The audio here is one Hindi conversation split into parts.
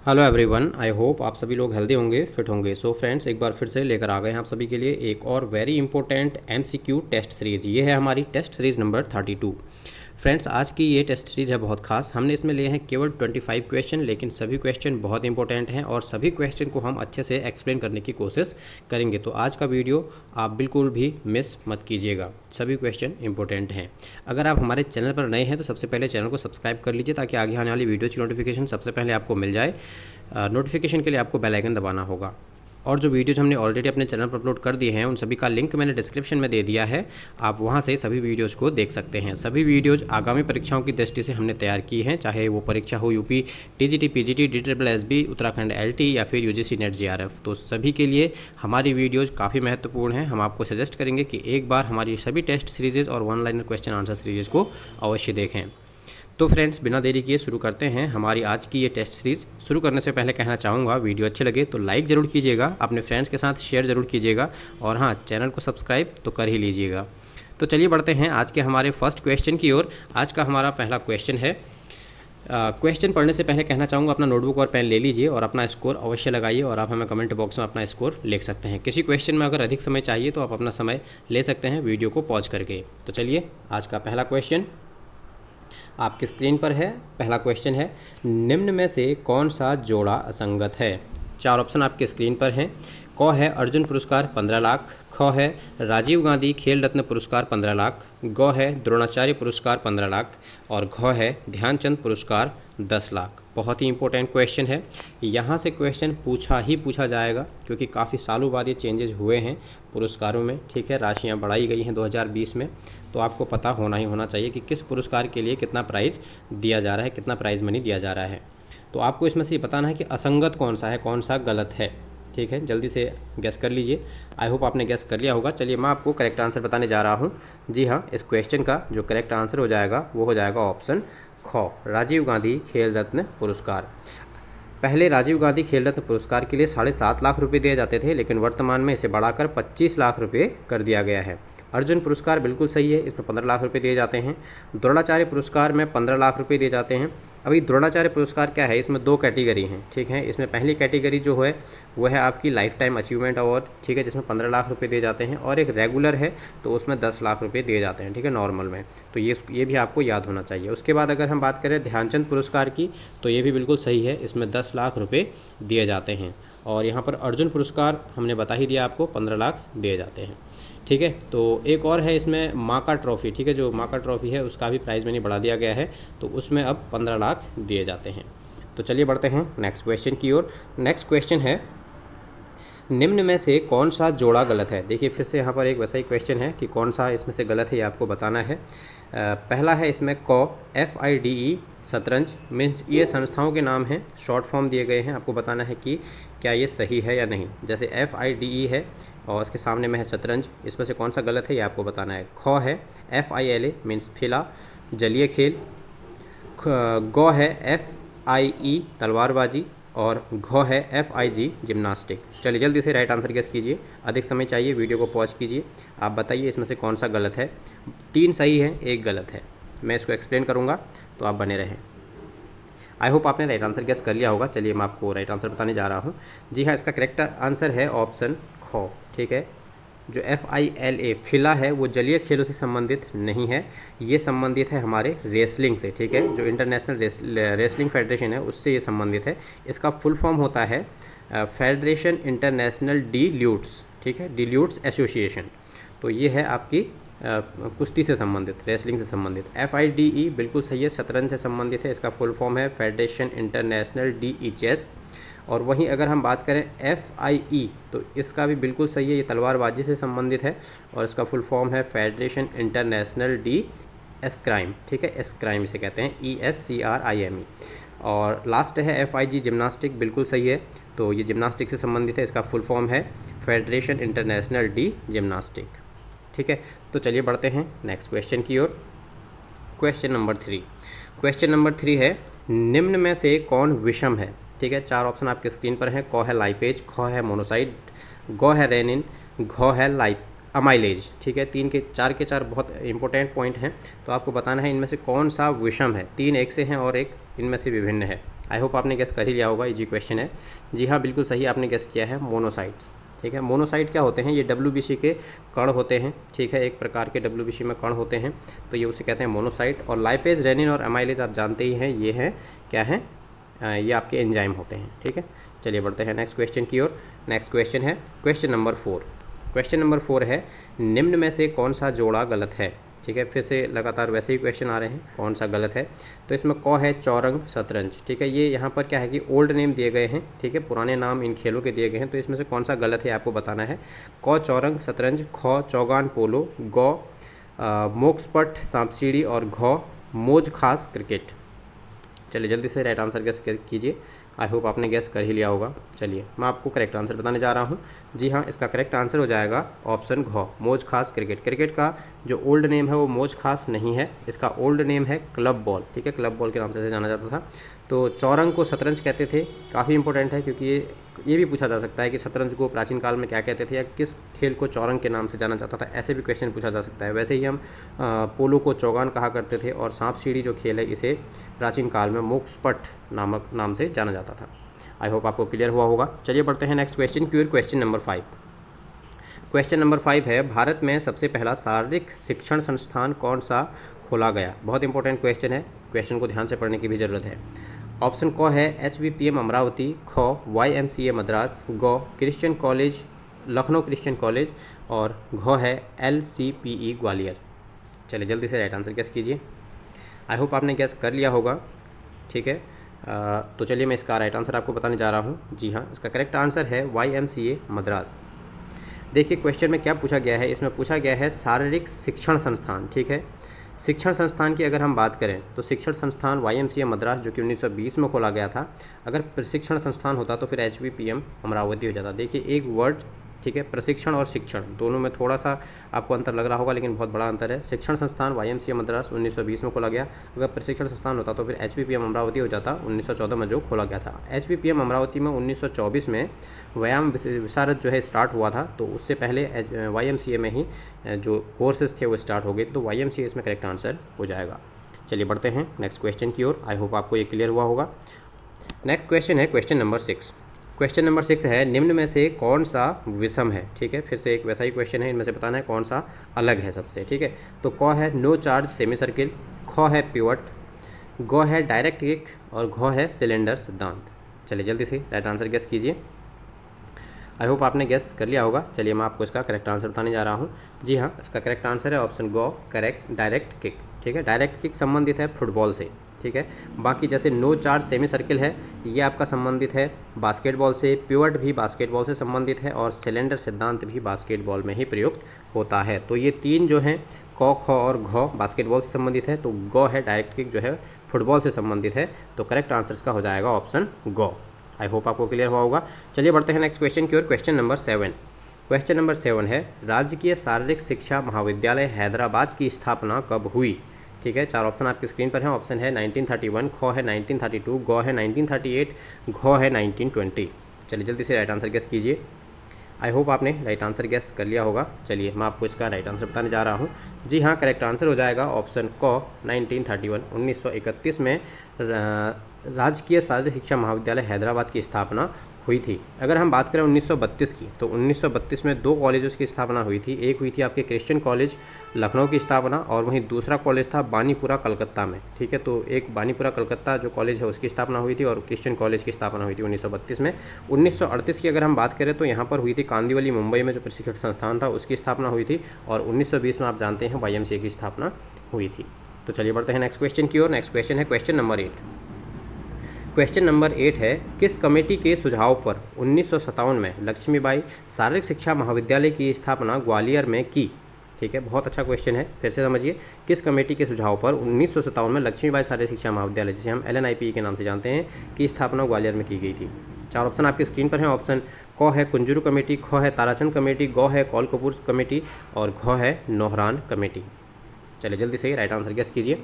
हेलो एवरीवन, आई होप आप सभी लोग हेल्दी होंगे, फिट होंगे। सो फ्रेंड्स, एक बार फिर से लेकर आ गए हैं आप सभी के लिए एक और very important MCQ test series. ये है हमारी टेस्ट सीरीज़ नंबर 32। फ्रेंड्स, आज की ये टेस्ट सीरीज़ है बहुत खास। हमने इसमें लिए हैं केवल 25 क्वेश्चन, लेकिन सभी क्वेश्चन बहुत इंपॉर्टेंट हैं और सभी क्वेश्चन को हम अच्छे से एक्सप्लेन करने की कोशिश करेंगे। तो आज का वीडियो आप बिल्कुल भी मिस मत कीजिएगा, सभी क्वेश्चन इंपॉर्टेंट हैं। अगर आप हमारे चैनल पर नए हैं तो सबसे पहले चैनल को सब्सक्राइब कर लीजिए ताकि आगे आने वाली वीडियो की नोटिफिकेशन सबसे पहले आपको मिल जाए। नोटिफिकेशन के लिए आपको बेल आइकन दबाना होगा। और जो वीडियोज हमने ऑलरेडी अपने चैनल पर अपलोड कर दिए हैं उन सभी का लिंक मैंने डिस्क्रिप्शन में दे दिया है, आप वहां से सभी वीडियोज़ को देख सकते हैं। सभी वीडियोज़ आगामी परीक्षाओं की दृष्टि से हमने तैयार की हैं, चाहे वो परीक्षा हो UP TGT, PGT, DSSB, Uttarakhand LT या फिर UGC नेट JRF। तो सभी के लिए हमारी वीडियोज़ काफ़ी महत्वपूर्ण हैं। हम आपको सजेस्ट करेंगे कि एक बार हमारी सभी टेस्ट सीरीज़ और one liner question answer series को अवश्य देखें। तो फ्रेंड्स, बिना देरी किए शुरू करते हैं हमारी आज की ये टेस्ट सीरीज़। शुरू करने से पहले कहना चाहूँगा, वीडियो अच्छे लगे तो लाइक ज़रूर कीजिएगा, अपने फ्रेंड्स के साथ शेयर ज़रूर कीजिएगा और हाँ, चैनल को सब्सक्राइब तो कर ही लीजिएगा। तो चलिए बढ़ते हैं आज के हमारे फर्स्ट क्वेश्चन की ओर। आज का हमारा पहला क्वेश्चन है। क्वेश्चन पढ़ने से पहले कहना चाहूँगा, अपना नोटबुक और पेन ले लीजिए और अपना स्कोर अवश्य लगाइए और आप हमें कमेंट बॉक्स में अपना स्कोर लिख सकते हैं। किसी क्वेश्चन में अगर अधिक समय चाहिए तो आप अपना समय ले सकते हैं वीडियो को पॉज करके। तो चलिए, आज का पहला क्वेश्चन आपकी स्क्रीन पर है। पहला क्वेश्चन है, निम्न में से कौन सा जोड़ा असंगत है? चार ऑप्शन आपकी स्क्रीन पर हैं। क है अर्जुन पुरस्कार 15 लाख, ख है राजीव गांधी खेल रत्न पुरस्कार 15 लाख, ग है द्रोणाचार्य पुरस्कार 15 लाख और घ है ध्यानचंद पुरस्कार 10 लाख। बहुत ही इंपॉर्टेंट क्वेश्चन है। यहाँ से क्वेश्चन पूछा जाएगा क्योंकि काफ़ी सालों बाद ये चेंजेस हुए हैं पुरस्कारों में। ठीक है, राशियाँ बढ़ाई गई हैं 2020 में, तो आपको पता होना चाहिए कि किस पुरस्कार के लिए कितना प्राइज़ दिया जा रहा है, कितना प्राइज़ मनी दिया जा रहा है। तो आपको इसमें से बताना है कि असंगत कौन सा है, कौन सा गलत है। ठीक है, जल्दी से गैस कर लीजिए। आई होप आपने गैस कर लिया होगा। चलिए, मैं आपको करेक्ट आंसर बताने जा रहा हूँ। जी हाँ, इस क्वेश्चन का जो करेक्ट आंसर हो जाएगा वो हो जाएगा ऑप्शन ख, राजीव गांधी खेल रत्न पुरस्कार। पहले राजीव गांधी खेल रत्न पुरस्कार के लिए 7.5 लाख रुपए दिए जाते थे, लेकिन वर्तमान में इसे बढ़ाकर 25 लाख रुपए कर दिया गया है। अर्जुन पुरस्कार बिल्कुल सही है, इसमें 15 लाख रुपए दिए जाते हैं। द्रोणाचार्य पुरस्कार में 15 लाख रुपए दिए जाते हैं। अभी द्रोणाचार्य पुरस्कार क्या है, इसमें 2 कैटेगरी हैं। ठीक है, इसमें पहली कैटेगरी जो है वो है आपकी लाइफ टाइम अचीवमेंट अवार्ड। ठीक है, जिसमें 15 लाख रुपए दिए जाते हैं और एक रेगुलर है तो उसमें 10 लाख रुपए दिए जाते हैं। ठीक है, नॉर्मल में। तो ये भी आपको याद होना चाहिए। उसके बाद अगर हम बात करें ध्यानचंद पुरस्कार की तो ये भी बिल्कुल सही है, इसमें 10 लाख रुपए दिए जाते हैं। और यहाँ पर अर्जुन पुरस्कार हमने बता ही दिया आपको, 15 लाख दिए जाते हैं। ठीक है, तो एक और है इसमें माँ का ट्रॉफी। ठीक है, जो माँ का ट्रॉफी है उसका भी प्राइस मनी बढ़ा दिया गया है, तो उसमें अब 15 लाख दिए जाते हैं। तो चलिए बढ़ते हैं नेक्स्ट क्वेश्चन की ओर। नेक्स्ट क्वेश्चन है, निम्न में से कौन सा जोड़ा गलत है? देखिए, फिर से यहाँ पर एक वैसा ही क्वेश्चन है कि कौन सा इसमें से गलत है, ये आपको बताना है। पहला है इसमें क, FIDE शतरंज, मीन्स ये संस्थाओं के नाम हैं, शॉर्ट फॉर्म दिए गए हैं। आपको बताना है कि क्या ये सही है या नहीं। जैसे FIDE है और इसके सामने में है शतरंज, इसमें से कौन सा गलत है ये आपको बताना है। ख है FILA मीन्स फिला, जलीय खेल। ग है FIE तलवारबाजी और घ है FIG जिम्नास्टिक। चलिए जल्दी से राइट आंसर गेस कीजिए, अधिक समय चाहिए, वीडियो को पॉज कीजिए। आप बताइए इसमें से कौन सा गलत है। 3 सही है, 1 गलत है। मैं इसको एक्सप्लेन करूँगा तो आप बने रहें। आई होप आपने राइट आंसर गेस कर लिया होगा। चलिए मैं आपको राइट आंसर बताने जा रहा हूँ। जी हाँ, इसका करेक्ट आंसर है ऑप्शन ख। ठीक है, जो FILA फिला है वो जलीय खेलों से संबंधित नहीं है, ये संबंधित है हमारे रेसलिंग से। ठीक है, जो इंटरनेशनल रेसलिंग फेडरेशन है उससे ये संबंधित है। इसका फुल फॉर्म होता है फेडरेशन इंटरनेशनल डिल्यूट्स। ठीक है, डिल्यूट्स एसोसिएशन। तो ये है आपकी कुश्ती से संबंधित, रेसलिंग से संबंधित। FIDE बिल्कुल सही है, शतरंज से संबंधित है, इसका फुल फॉर्म है फेडरेशन इंटरनेशनल डी चेस। और वहीं अगर हम बात करें FIE तो इसका भी बिल्कुल सही है, ये तलवारबाजी से संबंधित है और इसका फुल फॉर्म है फेडरेशन इंटरनेशनल डी एस्क्राइम। ठीक है, एस्क्राइम इसे कहते हैं, ESCRIME। और लास्ट है FIG जिम्नास्टिक, बिल्कुल सही है, तो ये जिम्नास्टिक से संबंधित है, इसका फुल फॉर्म है फेडरेशन इंटरनेशनल डी जिम्नास्टिक। ठीक है, तो चलिए बढ़ते हैं नेक्स्ट क्वेश्चन की ओर। Question number 3। क्वेश्चन नंबर 3 है, निम्न में से कौन विषम है? ठीक है, 4 ऑप्शन आपके स्क्रीन पर हैं। क है लाइपेज, ख है मोनोसाइड, ग है रेनिन, घ है अमाइलेज, ठीक है। चार के चार बहुत इंपॉर्टेंट पॉइंट हैं, तो आपको बताना है इनमें से कौन सा विषम है। 3 एक से हैं और एक इनमें से विभिन्न है। आई होप आपने गेस कर ही लिया होगा, इजी क्वेश्चन है। जी हाँ, बिल्कुल सही आपने गेस किया है, मोनोसाइट्स, ठीक है। मोनोसाइट क्या होते हैं? ये WBC के कण होते हैं, ठीक है। एक प्रकार के WBC में कण होते हैं, तो ये उसे कहते हैं मोनोसाइट। और लाइपेज, रेनिन और अमाइलेज आप जानते ही हैं, ये हैं क्या है, ये आपके एंजाइम होते हैं, ठीक है। चलिए बढ़ते हैं नेक्स्ट क्वेश्चन की ओर। नेक्स्ट क्वेश्चन है क्वेश्चन नंबर 4। क्वेश्चन नंबर 4 है, निम्न में से कौन सा जोड़ा गलत है, ठीक है। फिर से लगातार वैसे ही क्वेश्चन आ रहे हैं, कौन सा गलत है। तो इसमें क है चौरंग शतरंज, ठीक है। ये यहाँ पर क्या है कि ओल्ड नेम दिए गए हैं, ठीक है, पुराने नाम इन खेलों के दिए गए हैं। तो इसमें से कौन सा गलत है आपको बताना है। क चौरंग शतरंज, ख चौगान पोलो, गौ मोक्सपट सांप सीढ़ी और घ मोज खास क्रिकेट। चलिए जल्दी से राइट आंसर गेस कीजिए। आई होप आपने गेस कर ही लिया होगा। चलिए मैं आपको करेक्ट आंसर बताने जा रहा हूँ। जी हाँ, इसका करेक्ट आंसर हो जाएगा ऑप्शन घ, मोज खास क्रिकेट। क्रिकेट का जो ओल्ड नेम है वो मोज खास नहीं है, इसका ओल्ड नेम है क्लब बॉल, ठीक है। क्लब बॉल के नाम से जाना जाता था। तो चौरंग को शतरंज कहते थे, काफ़ी इंपॉर्टेंट है, क्योंकि ये भी पूछा जा सकता है कि शतरंज को प्राचीन काल में क्या कहते थे, या किस खेल को चौरंग के नाम से जाना जाता था, ऐसे भी क्वेश्चन पूछा जा सकता है। वैसे ही हम पोलो को चौगान कहा करते थे, और सांप सीढ़ी जो खेल है इसे प्राचीन काल में मोक्सपट नामक नाम से जाना जाता था। आई होप आपको क्लियर हुआ होगा। चलिए बढ़ते हैं नेक्स्ट क्वेश्चन की ओर। Question number 5। क्वेश्चन नंबर 5 है, भारत में सबसे पहला शारीरिक शिक्षण संस्थान कौन सा खोला गया। बहुत इंपॉर्टेंट क्वेश्चन है, क्वेश्चन को ध्यान से पढ़ने की भी जरूरत है। ऑप्शन क है HBPM अमरावती, ख YMCA मद्रास, ग Christian college Lucknow Christian college, और घ है LCPE ग्वालियर। चलिए जल्दी से राइट आंसर गेस कीजिए। आई होप आपने गेस कर लिया होगा, ठीक है। तो चलिए मैं इसका राइट आंसर आपको बताने जा रहा हूँ। जी हाँ, इसका करेक्ट आंसर है YMCA मद्रास। देखिए क्वेश्चन में क्या पूछा गया है, इसमें पूछा गया है शारीरिक शिक्षण संस्थान, ठीक है। शिक्षण संस्थान की अगर हम बात करें तो शिक्षण संस्थान YMCA मद्रास जो कि 1920 में खोला गया था। अगर प्रशिक्षण संस्थान होता तो फिर HBPM अमरावती हो जाता। देखिए एक वर्ड, ठीक है, प्रशिक्षण और शिक्षण दोनों में थोड़ा सा आपको अंतर लग रहा होगा, लेकिन बहुत बड़ा अंतर है। शिक्षण संस्थान YMCA मद्रास 1920 में खोला गया, अगर प्रशिक्षण संस्थान होता तो फिर HBPM अमरावती हो जाता 1914 में जो खोला गया था। HBPM अमरावती में 1924 में व्यायाम विशारद जो है स्टार्ट हुआ था, तो उससे पहले YMCA में ही जो कोर्सेज थे वो स्टार्ट हो गए, तो YMCA इसमें करेक्ट आंसर हो जाएगा। चलिए बढ़ते हैं नेक्स्ट क्वेश्चन की ओर। आई होप आपको ये क्लियर हुआ होगा। नेक्स्ट क्वेश्चन है क्वेश्चन नंबर 6। क्वेश्चन नंबर 6 है, निम्न में से कौन सा विषम है, ठीक है। फिर से एक वैसा ही क्वेश्चन है, इनमें से बताना है कौन सा अलग है सबसे, ठीक है। तो क है नो चार्ज सेमी सर्किल, ख है पिवट, ग है डायरेक्ट किक, और घ है सिलेंडर सिद्धांत। चलिए जल्दी से राइट आंसर गेस कीजिए। आई होप आपने गेस कर लिया होगा। चलिए मैं आपको इसका करेक्ट आंसर बताने जा रहा हूँ। जी हाँ, इसका करेक्ट आंसर है ऑप्शन ग, करेक्ट डायरेक्ट किक, ठीक है। डायरेक्ट किक संबंधित है फुटबॉल से, ठीक है। बाकी जैसे नो चार्ज सेमी सर्किल है, ये आपका संबंधित है बास्केटबॉल से, पिवट भी बास्केटबॉल से संबंधित है, और सिलेंडर सिद्धांत भी बास्केटबॉल में ही प्रयुक्त होता है। तो ये तीन जो हैं क, ख और घ बास्केटबॉल से संबंधित है, तो ग है डायरेक्ट किक जो है फुटबॉल से संबंधित है। तो करेक्ट आंसर इसका हो जाएगा ऑप्शन ग। आई होप आपको क्लियर हुआ होगा। चलिए बढ़ते हैं नेक्स्ट क्वेश्चन की ओर। Question number 7। क्वेश्चन नंबर 7 है, राजकीय शारीरिक शिक्षा महाविद्यालय हैदराबाद की स्थापना कब हुई, ठीक है। 4 ऑप्शन आपकी स्क्रीन पर हैं। ऑप्शन है 1931, ख है 1932, ग है 1938, घ है 1920। चलिए जल्दी से राइट आंसर गेस कीजिए। आई होप आपने राइट आंसर गेस कर लिया होगा। चलिए मैं आपको इसका राइट आंसर बताने जा रहा हूँ। जी हाँ, करेक्ट आंसर हो जाएगा ऑप्शन क 1931। 1931 में राजकीय शारीरिक शिक्षा महाविद्यालय हैदराबाद की स्थापना हुई थी। अगर हम बात करें 1932 की, तो 1932 में 2 कॉलेजों की स्थापना हुई थी। एक हुई थी आपके क्रिश्चियन कॉलेज लखनऊ की स्थापना, और वहीं दूसरा कॉलेज था बानीपुरा कलकत्ता में, ठीक है। तो एक बानीपुरा कलकत्ता जो कॉलेज है उसकी स्थापना हुई थी, और क्रिश्चियन कॉलेज की स्थापना हुई थी 1932 में। 1938 की अगर हम बात करें तो यहाँ पर हुई थी कांदिवली मुंबई में जो प्रशिक्षण संस्थान था उसकी स्थापना हुई थी, और 1920 में आप जानते हैं YMCA की स्थापना हुई थी। तो चलिए बढ़ते हैं नेक्स्ट क्वेश्चन की ओर। नेक्स्ट क्वेश्चन है क्वेश्चन नंबर 8। क्वेश्चन नंबर 8 है, किस कमेटी के सुझाव पर 1957 में लक्ष्मीबाई शारीरिक शिक्षा महाविद्यालय की स्थापना ग्वालियर में की, ठीक है। बहुत अच्छा क्वेश्चन है, फिर से समझिए। किस कमेटी के सुझाव पर 1957 में लक्ष्मीबाई शारीरिक शिक्षा महाविद्यालय, जिसे हम LNIPE के नाम से जानते हैं, की स्थापना ग्वालियर में की गई थी। 4 ऑप्शन आपकी स्क्रीन पर हैं। ऑप्शन क है कुंजरू कमेटी, ख है ताराचंद कमेटी, ग है कौल कपूर कमेटी, और घ है नौहरान कमेटी। चलिए जल्दी से राइट आंसर गेस कीजिए।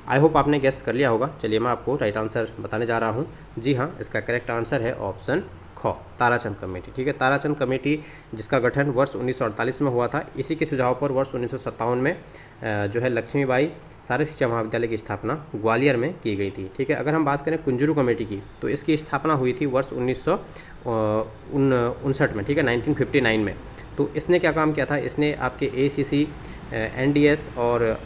आई होप आपने गेस कर लिया होगा। चलिए मैं आपको राइट आंसर बताने जा रहा हूँ। जी हाँ, इसका करेक्ट आंसर है ऑप्शन ख, ताराचंद कमेटी। ठीक है, ताराचंद कमेटी जिसका गठन वर्ष 1948 में हुआ था। इसी के सुझाव पर वर्ष 1957 में जो है लक्ष्मीबाई सारे शिक्षा महाविद्यालय की स्थापना ग्वालियर में की गई थी। ठीक है, अगर हम बात करें कुंजरू कमेटी की तो इसकी स्थापना हुई थी वर्ष 1959 में। ठीक है, 1959 में। तो इसने क्या काम किया था, इसने आपके ACC, NDS और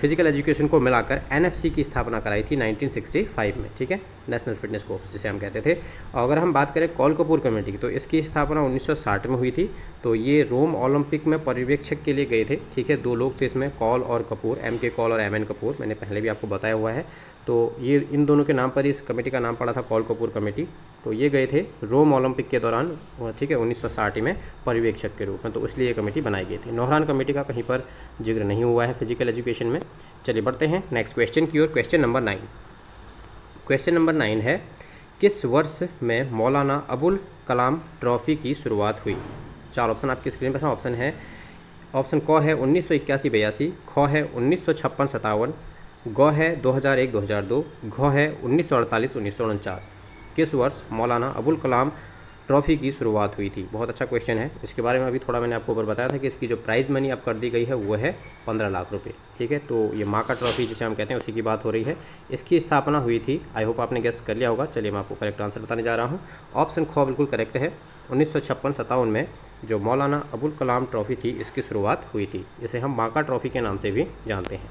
फिजिकल एजुकेशन को मिलाकर NFC की स्थापना कराई थी 1965 में। ठीक है, नेशनल फिटनेस कोर्स जिसे हम कहते थे। और अगर हम बात करें कौल कपूर कमेटी की तो इसकी स्थापना 1960 में हुई थी। तो ये रोम ओलंपिक में पर्यवेक्षक के लिए गए थे। ठीक है, दो लोग थे इसमें, कौल और कपूर, MK कौल और MN कपूर, मैंने पहले भी आपको बताया हुआ है। तो ये इन दोनों के नाम पर इस कमेटी का नाम पड़ा था कौल कपूर कमेटी। तो ये गए थे रोम ओलंपिक के दौरान, ठीक है, 1960 में पर्यवेक्षक के रूप में, तो इसलिए ये कमेटी बनाई गई थी। नौहरान कमेटी का कहीं पर जिक्र नहीं हुआ है फिजिकल एजुकेशन में। चलिए बढ़ते हैं नेक्स्ट क्वेश्चन की ओर। Question number 9। क्वेश्चन नंबर 9 है, किस वर्ष में मौलाना अबुल कलाम ट्रॉफी की शुरुआत हुई? 4 ऑप्शन आपकी स्क्रीन पर है। ऑप्शन है, ऑप्शन क है 1981-82, ख है 1956-57, ग है 2001-2002, घ है 1948-1949। किस वर्ष मौलाना अबुल कलाम ट्रॉफी की शुरुआत हुई थी? बहुत अच्छा क्वेश्चन है। इसके बारे में अभी थोड़ा मैंने आपको ऊपर बताया था कि इसकी जो प्राइज़ मनी अब कर दी गई है वो है 15 लाख रुपए। ठीक है, तो ये माँ का ट्रॉफी जिसे हम कहते हैं उसी की बात हो रही है। इसकी स्थापना हुई थी, आई होप आपने गेस कर लिया होगा। चलिए मैं आपको करेक्ट आंसर बताने जा रहा हूँ। ऑप्शन ख बिल्कुल करेक्ट है। 1956-57 में जो मौलाना अबुल कलाम ट्रॉफी थी इसकी शुरुआत हुई थी। इसे हम माँ का ट्रॉफी के नाम से भी जानते हैं।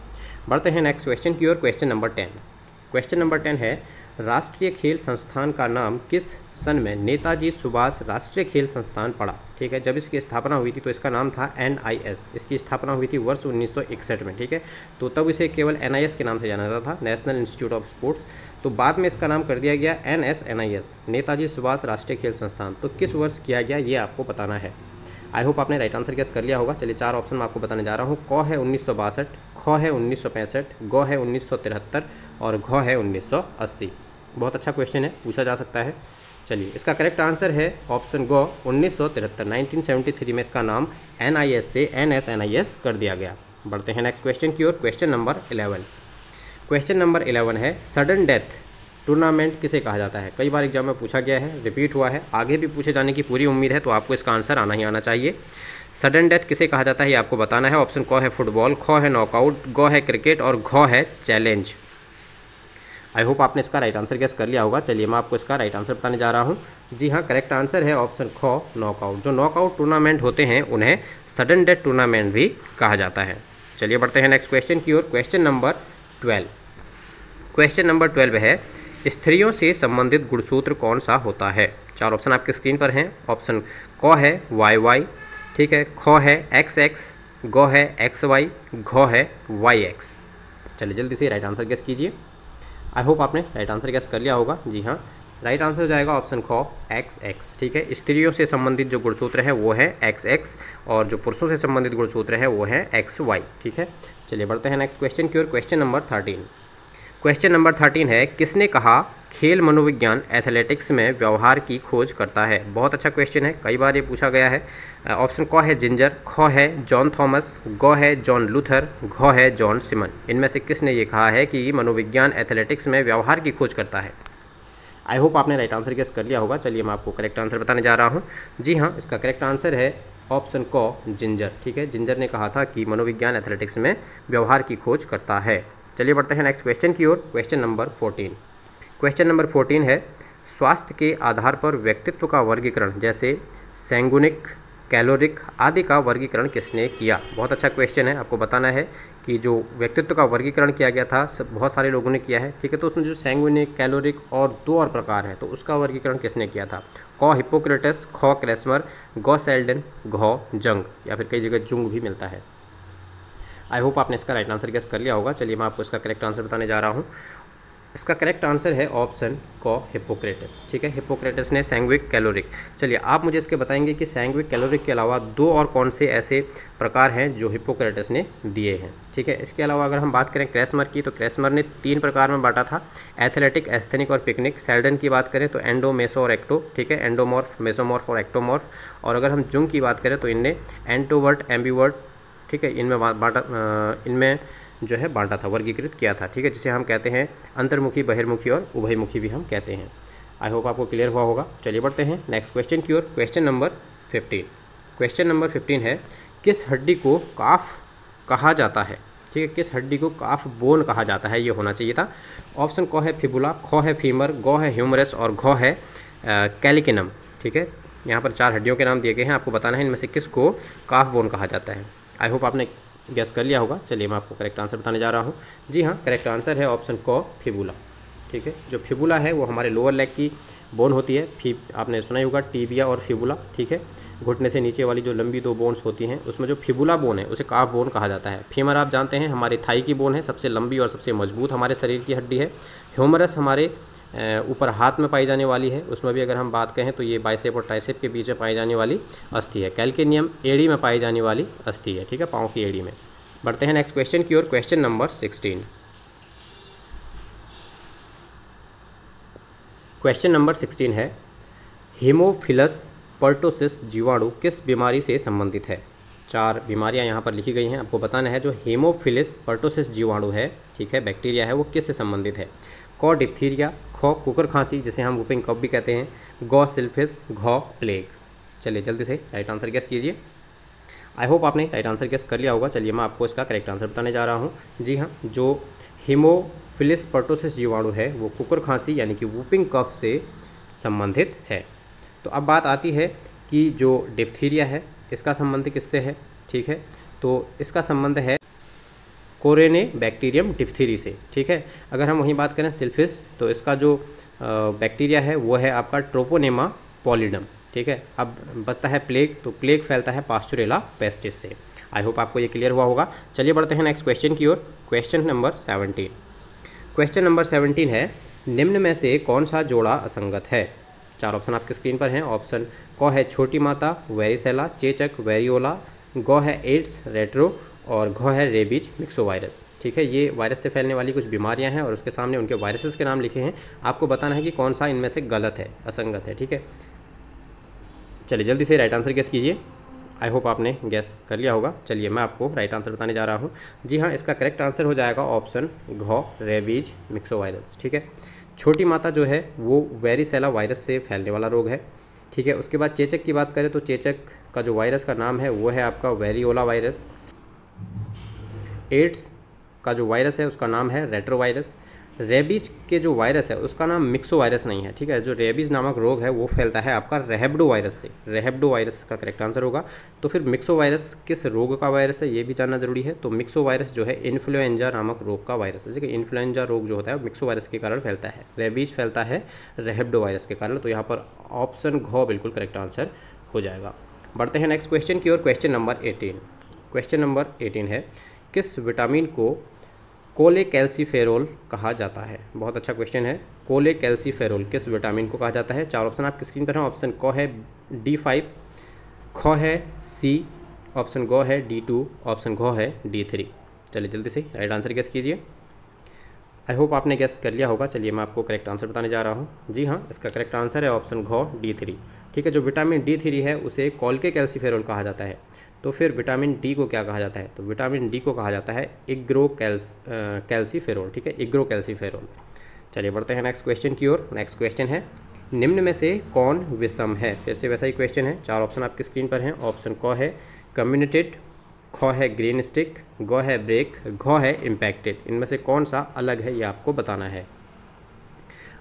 बढ़ते हैं नेक्स्ट क्वेश्चन की ओर। Question number 10। क्वेश्चन नंबर 10 है, राष्ट्रीय खेल संस्थान का नाम किस सन में नेताजी सुभाष राष्ट्रीय खेल संस्थान पड़ा? ठीक है, जब इसकी स्थापना हुई थी तो इसका नाम था NIS। इसकी स्थापना हुई थी वर्ष 1961 में। ठीक है, तो तब इसे केवल NIS के नाम से जाना जाता था, नेशनल इंस्टीट्यूट ऑफ स्पोर्ट्स। तो बाद में इसका नाम कर दिया गया NSNIS, नेताजी सुभाष राष्ट्रीय खेल संस्थान। तो किस वर्ष किया गया ये आपको बताना है। आई होप आपने राइट आंसर गेस कर लिया होगा। चलिए 4 ऑप्शन मैं आपको बताने जा रहा हूँ। क है 1962, ख है 1965, ग है 1973 और घ है 1980। बहुत अच्छा क्वेश्चन है, पूछा जा सकता है। चलिए इसका करेक्ट आंसर है ऑप्शन ग 1973। 1973 में इसका नाम NIS से NSNIS कर दिया गया। बढ़ते हैं नेक्स्ट क्वेश्चन की ओर। Question number 11। क्वेश्चन नंबर 11 है, सडन डेथ टूर्नामेंट किसे कहा जाता है? कई बार एग्जाम में पूछा गया है, रिपीट हुआ है, आगे भी पूछे जाने की पूरी उम्मीद है, तो आपको इसका आंसर आना ही आना चाहिए। सडन डेथ किसे कहा जाता है ये आपको बताना है। ऑप्शन क है फुटबॉल, ख है नॉकआउट, ग है क्रिकेट और घ है चैलेंज। आई होप आपने इसका राइट आंसर गेस कर लिया होगा। चलिए मैं आपको इसका राइट आंसर बताने जा रहा हूँ। जी हाँ, करेक्ट आंसर है ऑप्शन ख, नॉकआउट। जो नॉकआउट टूर्नामेंट होते हैं उन्हें सडन डेथ टूर्नामेंट भी कहा जाता है। चलिए बढ़ते हैं नेक्स्ट क्वेश्चन की ओर। Question number 12। क्वेश्चन नंबर 12 है, स्त्रियों से संबंधित गुणसूत्र कौन सा होता है? 4 ऑप्शन आपके स्क्रीन पर हैं। ऑप्शन क है YY, ठीक है, ख है XX, ग है XY, घ है YX। चलिए जल्दी से राइट आंसर गेस कीजिए। आई होप आपने राइट आंसर गेस कर लिया होगा। जी हाँ, राइट आंसर हो जाएगा ऑप्शन ख XX। ठीक है, स्त्रियों से संबंधित जो गुणसूत्र है वो है XX और जो पुरुषों से संबंधित गुणसूत्र है वो है XY। ठीक है, चलिए बढ़ते हैं नेक्स्ट क्वेश्चन की ओर। Question number 13। क्वेश्चन नंबर 13 है, किसने कहा खेल मनोविज्ञान एथलेटिक्स में व्यवहार की खोज करता है? बहुत अच्छा क्वेश्चन है, कई बार ये पूछा गया है। ऑप्शन क है जिंजर, ख है जॉन थॉमस, ग है जॉन लूथर, घ है जॉन सिमन। इनमें से किसने ये कहा है कि मनोविज्ञान एथलेटिक्स में व्यवहार की खोज करता है? आई होप आपने राइट आंसर गेस कर लिया होगा। चलिए मैं आपको करेक्ट आंसर बताने जा रहा हूँ। जी हाँ, इसका करेक्ट आंसर है ऑप्शन क जिंजर। ठीक है, जिंजर ने कहा था कि मनोविज्ञान एथलेटिक्स में व्यवहार की खोज करता है। चलिए बढ़ते हैं नेक्स्ट क्वेश्चन की ओर। Question number 14। क्वेश्चन नंबर 14 है, स्वास्थ्य के आधार पर व्यक्तित्व का वर्गीकरण जैसे सैंगुनिक, कैलोरिक आदि का वर्गीकरण किसने किया? बहुत अच्छा क्वेश्चन है। आपको बताना है कि जो व्यक्तित्व का वर्गीकरण किया गया था बहुत सारे लोगों ने किया है। ठीक है, तो उसमें जो सैंगुनिक, कैलोरिक और 2 और प्रकार हैं, तो उसका वर्गीकरण किसने किया था? क हिप्पोक्रेटस, ख क्रेस्मर, ग सेल्डन, घ जंग, या फिर कई जगह जुंग भी मिलता है। आई होप आपने इसका राइट आंसर गेस कर लिया होगा। चलिए मैं आपको इसका करेक्ट आंसर बताने जा रहा हूँ। इसका करेक्ट आंसर है ऑप्शन क हिप्पोक्रेटस। ठीक है, हिप्पोक्रेटस ने सैंग्विक, कैलोरिक। चलिए आप मुझे इसके बताएंगे कि सैंग्विक, कैलोरिक के अलावा 2 और कौन से ऐसे प्रकार हैं जो हिप्पोक्रेटस ने दिए हैं। ठीक है, इसके अलावा अगर हम बात करें क्रेस्मर की, तो क्रेस्मर ने 3 प्रकार में बांटा था, एथलेटिक, एस्थेनिक और पिकनिक। सेल्डन की बात करें तो एंडो, मेसो और एक्टो। ठीक है, एंडोमॉर्फ, मेसोमॉर्फ और एक्टोमॉर्फ। और अगर हम जुंग की बात करें तो इनने एंटोवर्ट, एम्बीवर्ट, ठीक है, इनमें जो है बांटा था, वर्गीकृत किया था। ठीक है, जिसे हम कहते हैं अंतर्मुखी, बहिर्मुखी और उभयमुखी भी हम कहते हैं। आई होप आपको क्लियर हुआ होगा। चलिए बढ़ते हैं नेक्स्ट क्वेश्चन की ओर। Question number 15। क्वेश्चन नंबर 15 है, किस हड्डी को काफ कहा जाता है? ठीक है, किस हड्डी को काफ बोन कहा जाता है, ये होना चाहिए था। ऑप्शन क है फिबुला, ख है फीमर, ग है ह्यूमरस और घ है कैलिकिनम। ठीक है, यहाँ पर 4 हड्डियों के नाम दिए गए हैं, आपको बताना है इनमें से किस को काफ बोन कहा जाता है। आई होप आपने गेस कर लिया होगा। चलिए मैं आपको करेक्ट आंसर बताने जा रहा हूँ। जी हाँ, करेक्ट आंसर है ऑप्शन क फिबुला। ठीक है, जो फिबुला है वो हमारे लोअर लेग की बोन होती है। आपने सुना ही होगा टीबिया और फिबुला। ठीक है, घुटने से नीचे वाली जो लंबी 2 बोन्स होती हैं उसमें जो फिबुला बोन है उसे काफ बोन कहा जाता है। फीमर आप जानते हैं हमारी थाई की बोन है, सबसे लंबी और सबसे मजबूत हमारे शरीर की हड्डी है। ह्यूमरस हमारे ऊपर हाथ में पाई जाने वाली है, उसमें भी अगर हम बात कहें तो ये बाइसेप और ट्राइसेप के बीच में पाई जाने वाली अस्थि है। कैल्केनियम एड़ी में पाई जाने वाली अस्थि है। ठीक है, पाँव की एड़ी में। बढ़ते हैं नेक्स्ट क्वेश्चन की ओर। Question number 16। क्वेश्चन नंबर 16 है, हीमोफिलस पर्टोसिस जीवाणु किस बीमारी से संबंधित है? 4 बीमारियां यहाँ पर लिखी गई हैं, आपको बताना है जो हीमोफिलस पर्टोसिस जीवाणु है, ठीक है, बैक्टीरिया है, वो किस से संबंधित है? क डिप्थीरिया, ख कुकर खांसी जिसे हम वुपिंग कफ भी कहते हैं, ग सिल्फिस, घ प्लेग। चलिए जल्दी से राइट आंसर गेस कीजिए। आई होप आपने राइट आंसर गेस कर लिया होगा। चलिए मैं आपको इसका करेक्ट आंसर बताने जा रहा हूँ। जी हाँ, जो हीमोफिलस पर्टोसिस जीवाणु है वो कुकर खांसी यानी कि वुपिंग कफ से संबंधित है। तो अब बात आती है कि जो डिप्थीरिया है इसका संबंध किससे है? ठीक है, तो इसका संबंध है कोरेने बैक्टीरियम डिप्थीरी से। ठीक है, अगर हम वहीं बात करें सिल्फिस तो इसका जो बैक्टीरिया है वो है आपका ट्रोपोनेमा पॉलिडम। ठीक है, अब बचता है प्लेग, तो प्लेग फैलता है पास्चुरेला पेस्टिस से। आई होप आपको ये क्लियर हुआ होगा। चलिए बढ़ते हैं नेक्स्ट क्वेश्चन की ओर। Question number 17। क्वेश्चन नंबर 17 है, निम्न में से कौन सा जोड़ा असंगत है? 4 ऑप्शन आपके स्क्रीन पर हैं। ऑप्शन क है छोटी माता, वेरिसेला, चेचक, वेरियोला, ग है एड्स, रेट्रो और घ है रेबीज मिक्सोवायरस। ठीक है, ये वायरस से फैलने वाली कुछ बीमारियां हैं और उसके सामने उनके वायरसेस के नाम लिखे हैं। आपको बताना है कि कौन सा इनमें से गलत है, असंगत है। ठीक है, चलिए जल्दी से राइट आंसर गेस कीजिए। आई होप आपने गैस कर लिया होगा। चलिए मैं आपको राइट आंसर बताने जा रहा हूँ। जी हाँ, इसका करेक्ट आंसर हो जाएगा ऑप्शन घ रेबीज मिक्सोवायरस। ठीक है, छोटी माता जो है वो वेरिसेला वायरस से फैलने वाला रोग है। ठीक है, उसके बाद चेचक की बात करें तो चेचक का जो वायरस का नाम है वो है आपका वेरियोला वायरस। एड्स का जो वायरस है उसका नाम है रेट्रोवायरस। रेबीज के जो वायरस है उसका नाम मिक्सो वायरस नहीं है। ठीक है, जो रेबीज नामक रोग है वो फैलता है आपका रेहेब्डो वायरस से। रेहेब्डो वायरस का करेक्ट आंसर होगा। तो फिर मिक्सो वायरस किस रोग का वायरस है ये भी जानना जरूरी है। तो मिक्सो वायरस जो है इन्फ्लुएंजा नामक रोग का वायरस है। ठीक है, इन्फ्लुएंजा रोग जो होता है मिक्सो वायरस के कारण फैलता है, रेबीज फैलता है रेहेब्डो वायरस के कारण। तो यहाँ पर ऑप्शन घ बिल्कुल करेक्ट आंसर हो जाएगा। बढ़ते हैं नेक्स्ट क्वेश्चन की ओर। Question number 18। क्वेश्चन नंबर 18 है, किस विटामिन को कोलेकैल्सिफेरोल कहा जाता है? बहुत अच्छा क्वेश्चन है। कोलेकैल्सिफेरोल किस विटामिन को कहा जाता है? 4 ऑप्शन आपकी स्क्रीन पर हैं। ऑप्शन क है D5, ख है C, ऑप्शन ग है D2, ऑप्शन घ है D3। चलिए जल्दी से राइट आंसर गेस कीजिए। आई होप आपने गेस कर लिया होगा। चलिए मैं आपको करेक्ट आंसर बताने जा रहा हूँ। जी हाँ, इसका करेक्ट आंसर है ऑप्शन घ D3। ठीक है, जो विटामिन D3 है उसे कोलेकैल्सिफेरोल कहा जाता है। तो फिर विटामिन डी को क्या कहा जाता है? तो विटामिन डी को कहा जाता है कैल्सीफेरोल। ठीक है, कैल्सीफेरोल। चलिए बढ़ते हैं नेक्स्ट क्वेश्चन की ओर। नेक्स्ट क्वेश्चन है, निम्न में से कौन विषम है? फिर से वैसा ही क्वेश्चन है। 4 ऑप्शन आपकी स्क्रीन पर हैं। ऑप्शन क है कम्युनिटेड, ख है ग्रीन स्टिक, ग है ब्रेक, घ है इम्पैक्टेड। इनमें से कौन सा अलग है ये आपको बताना है।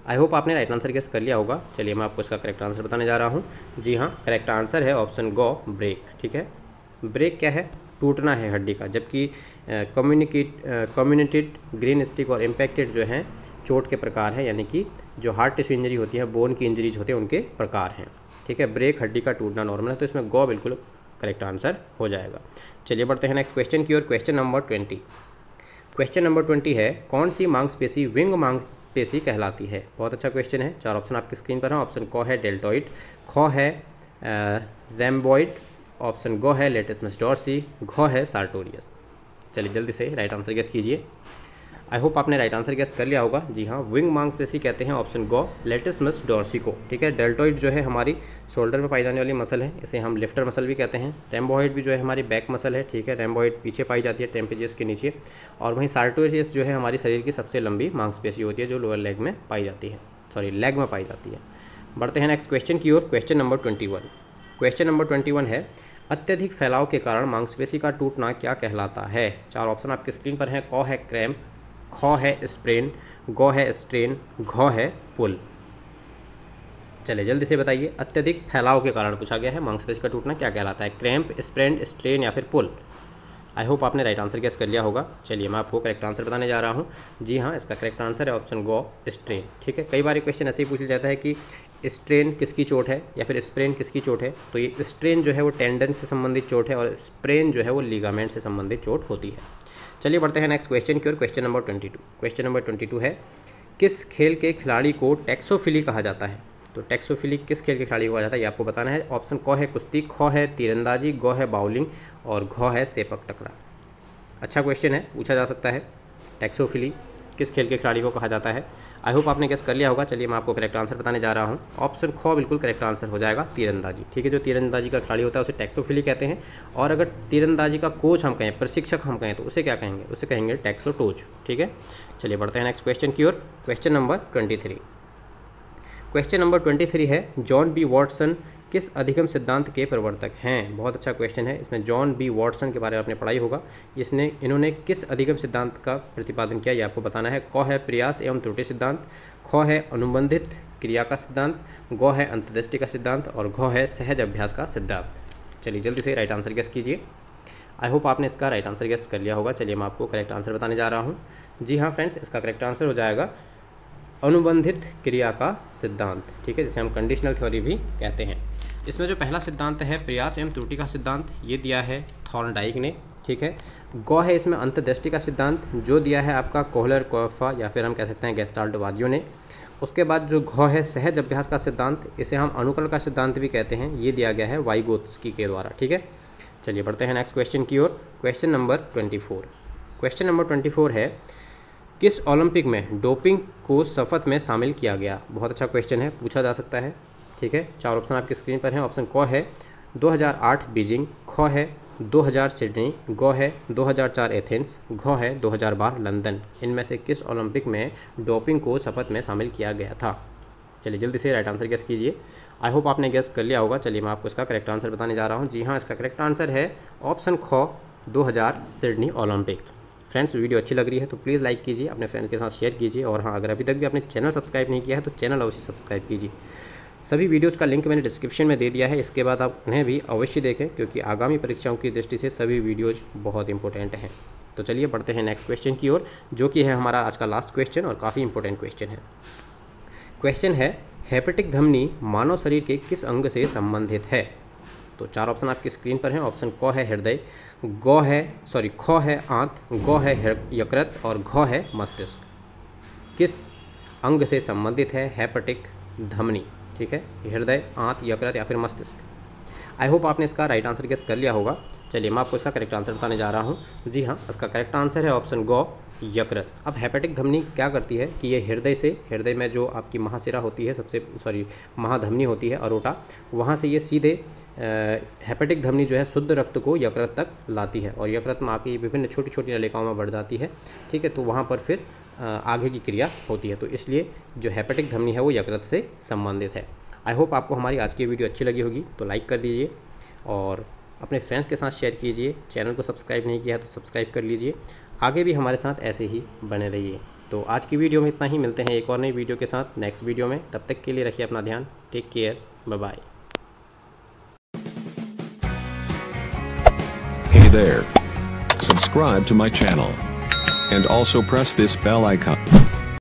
आई होप आपने राइट आंसर गेस कर लिया होगा। चलिए मैं आपको इसका करेक्ट आंसर बताने जा रहा हूँ। जी हाँ, करेक्ट आंसर है ऑप्शन ग ब्रेक। ठीक है, ब्रेक क्या है? टूटना है हड्डी का, जबकि कम्युनिटेड, ग्रीन स्टिक और इम्पैक्टेड जो हैं चोट के प्रकार हैं, यानी कि जो हार्ट टिश्यू इंजरी होती है, बोन की इंजरीज होती है, उनके प्रकार हैं। ठीक है, ब्रेक हड्डी का टूटना नॉर्मल है, तो इसमें गो बिल्कुल करेक्ट आंसर हो जाएगा। चलिए बढ़ते हैं नेक्स्ट क्वेश्चन की ओर। Question number 20। क्वेश्चन नंबर 20 है, कौन सी मांसपेशी विंग मांसपेशी कहलाती है? बहुत अच्छा क्वेश्चन है। 4 ऑप्शन आपकी स्क्रीन पर है। ऑप्शन क है डेल्टॉइड, ख है रैम्बॉइड, ऑप्शन ग है लेटिसमस डॉर्सी, घ है सार्टोरियस। चलिए जल्दी से राइट आंसर गेस कीजिए। आई होप आपने राइट आंसर गेस कर लिया होगा। जी हाँ, विंग मांसपेशी कहते हैं ऑप्शन ग लेटिसमस डॉर्सी को। ठीक है, डेल्टॉइड जो है हमारी शोल्डर में पाई जाने वाली मसल है, इसे हम लिफ्टर मसल भी कहते हैं। रैम्बॉइड भी जो है हमारी बैक मसल है। ठीक है, रैम्बॉइड पीछे पाई जाती है टेम्पेजियस के नीचे, और वहीं सार्टोरियस जो है हमारी शरीर की सबसे लंबी मांसपेशी होती है जो लोअर लेग में पाई जाती है। लेग में पाई जाती है। बढ़ते हैं नेक्स्ट क्वेश्चन की ओर। Question number 21। क्वेश्चन नंबर 21 है, अत्यधिक फैलाव के कारण मांसपेशी का टूटना क्या कहलाता है? 4 ऑप्शन आपके स्क्रीन पर हैं। क है क्रैम्प, ख है स्प्रेन, ग है स्ट्रेन, घ है पुल। चलिए जल्दी से बताइए, अत्यधिक फैलाव के कारण पूछा गया है, मांसपेशी का टूटना क्या कहलाता है? क्रैम्प, स्प्रेन, स्ट्रेन या फिर पुल? आई होप आपने राइट आंसर गेस कर लिया होगा। चलिए मैं आपको करेक्ट आंसर बताने जा रहा हूँ। जी हाँ, इसका करेक्ट आंसर है ऑप्शन गो, स्ट्रेन। ठीक है, कई बार क्वेश्चन ऐसे ही पूछ जाता है कि स्ट्रेन किसकी चोट है या फिर स्प्रेन किसकी चोट है। तो ये स्ट्रेन जो है वो टेंडन से संबंधित चोट है और स्प्रेन जो है वो लिगामेंट से संबंधित चोट होती है। चलिए बढ़ते हैं नेक्स्ट क्वेश्चन की ओर। Question number 22। क्वेश्चन नंबर 22 है, किस खेल के खिलाड़ी को टैक्सोफिली कहा जाता है? तो टैक्सोफिली किस खेल के खिलाड़ी को कहा जाता है ये आपको बताना है। ऑप्शन क है कुश्ती, ख है तीरंदाजी, ग है बाउलिंग और घ है सेपक टकरा। अच्छा क्वेश्चन है, पूछा जा सकता है टैक्सोफिली किस खेल के खिलाड़ी को कहा जाता है। आई होप आपने गेस कर लिया होगा। चलिए मैं आपको करेक्ट आंसर बताने जा रहा हूँ। ऑप्शन ख बिल्कुल करेक्ट आंसर हो जाएगा, तीरंदाजी। ठीक है, जो तीरंदाजी का खिलाड़ी होता है उसे टैक्सोफिली कहते हैं। और अगर तीरंदाजी का कोच हम कहें, प्रशिक्षक हम कहें, तो उसे क्या कहेंगे? उसे कहेंगे टैक्सोटोच। ठीक है, चलिए बढ़ते हैं नेक्स्ट क्वेश्चन की ओर। Question number 23। क्वेश्चन नंबर 23 है, जॉन बी वॉटसन किस अधिगम सिद्धांत के प्रवर्तक हैं? बहुत अच्छा क्वेश्चन है। इसमें जॉन बी वॉटसन के बारे में आपने पढ़ाई होगा। इन्होंने किस अधिगम सिद्धांत का प्रतिपादन किया ये आपको बताना है। क है प्रयास एवं त्रुटि सिद्धांत, ख है अनुबंधित क्रिया का सिद्धांत, ग है अंतर्दृष्टि का सिद्धांत और घ है सहज अभ्यास का सिद्धांत। चलिए जल्दी से राइट आंसर गेस कीजिए। आई होप आपने इसका राइट आंसर गेस कर लिया होगा। चलिए मैं आपको करेक्ट आंसर बताने जा रहा हूँ। जी हाँ फ्रेंड्स, इसका करेक्ट आंसर हो जाएगा अनुबंधित क्रिया का सिद्धांत। ठीक है, जिसे हम कंडीशनल थ्योरी भी कहते हैं। इसमें जो पहला सिद्धांत है प्रयास एवं त्रुटि का सिद्धांत, ये दिया है थॉर्नडाइक ने। ठीक है, ग है इसमें अंतर्दृष्टि का सिद्धांत, जो दिया है आपका कोहलर कोफा या फिर हम कह सकते हैं गेस्टाल्टवादियों ने। उसके बाद जो घ है सहज अभ्यास का सिद्धांत, इसे हम अनुकरण का सिद्धांत भी कहते हैं, ये दिया गया है वाइगोत्स्की के द्वारा। ठीक है, चलिए बढ़ते हैं नेक्स्ट क्वेश्चन की ओर। Question number 24। क्वेश्चन नंबर 24 है, किस ओलंपिक में डोपिंग को शपथ में शामिल किया गया? बहुत अच्छा क्वेश्चन है, पूछा जा सकता है। ठीक है, 4 ऑप्शन आपकी स्क्रीन पर हैं। ऑप्शन क है 2008 बीजिंग, ख है 2000 सिडनी, ग है 2004 एथेंस, घ है 2012 लंदन। इनमें से किस ओलंपिक में डोपिंग को शपथ में शामिल किया गया था? चलिए जल्दी से राइट आंसर गेस कीजिए। आई होप आपने गेस कर लिया होगा। चलिए मैं आपको इसका करेक्ट आंसर बताने जा रहा हूँ। जी हाँ, इसका करेक्ट आंसर है ऑप्शन ख 2000 सिडनी ओलंपिक। फ्रेंड्स, वीडियो अच्छी लग रही है तो प्लीज़ लाइक कीजिए, अपने फ्रेंड्स के साथ शेयर कीजिए और हाँ, अगर अभी तक भी आपने चैनल सब्सक्राइब नहीं किया है तो चैनल अवश्य सब्सक्राइब कीजिए। सभी वीडियोज़ का लिंक मैंने डिस्क्रिप्शन में दे दिया है, इसके बाद आप उन्हें भी अवश्य देखें क्योंकि आगामी परीक्षाओं की दृष्टि से सभी वीडियोज़ बहुत इंपॉर्टेंट हैं। तो चलिए बढ़ते हैं नेक्स्ट क्वेश्चन की ओर, जो कि है हमारा आज का लास्ट क्वेश्चन और काफ़ी इंपॉर्टेंट क्वेश्चन है। क्वेश्चन है, हेपेटिक धमनी मानव शरीर के किस अंग से संबंधित है? तो 4 ऑप्शन आपकी स्क्रीन पर हैं। ऑप्शन क है हृदय, ख है आंत, ग है यकृत और घ है मस्तिष्क। किस अंग से संबंधित है हेपेटिक धमनी? ठीक है, हृदय, आंत, यकृत या फिर मस्तिष्क। आई होप आपने इसका राइट आंसर गेस कर लिया होगा। चलिए मैं आपको इसका करेक्ट आंसर बताने जा रहा हूँ। जी हाँ, इसका करेक्ट आंसर है ऑप्शन ग यकृत। अब हेपेटिक धमनी क्या करती है कि ये हृदय में जो आपकी महाशिरा होती है, महाधमनी होती है अरोटा, वहाँ से ये सीधे हेपेटिक धमनी जो है शुद्ध रक्त को यकृत तक लाती है और यकृत में आके विभिन्न छोटी छोटी नलिकाओं में बढ़ जाती है। ठीक है, तो वहाँ पर फिर आगे की क्रिया होती है। तो इसलिए जो हेपेटिक धमनी है वो यकृत से संबंधित है। आई होप आपको हमारी आज की वीडियो अच्छी लगी होगी, तो लाइक कर दीजिए और अपने फ्रेंड्स के साथ शेयर कीजिए। चैनल को सब्सक्राइब नहीं किया है तो सब्सक्राइब कर लीजिए। आगे भी हमारे साथ ऐसे ही बने रहिए। तो आज की वीडियो में इतना ही, मिलते हैं एक और नई वीडियो के साथ नेक्स्ट वीडियो में। तब तक के लिए रखिए अपना ध्यान। Take care, bye bye. Hey there. Subscribe to my channel. And also press this bell icon.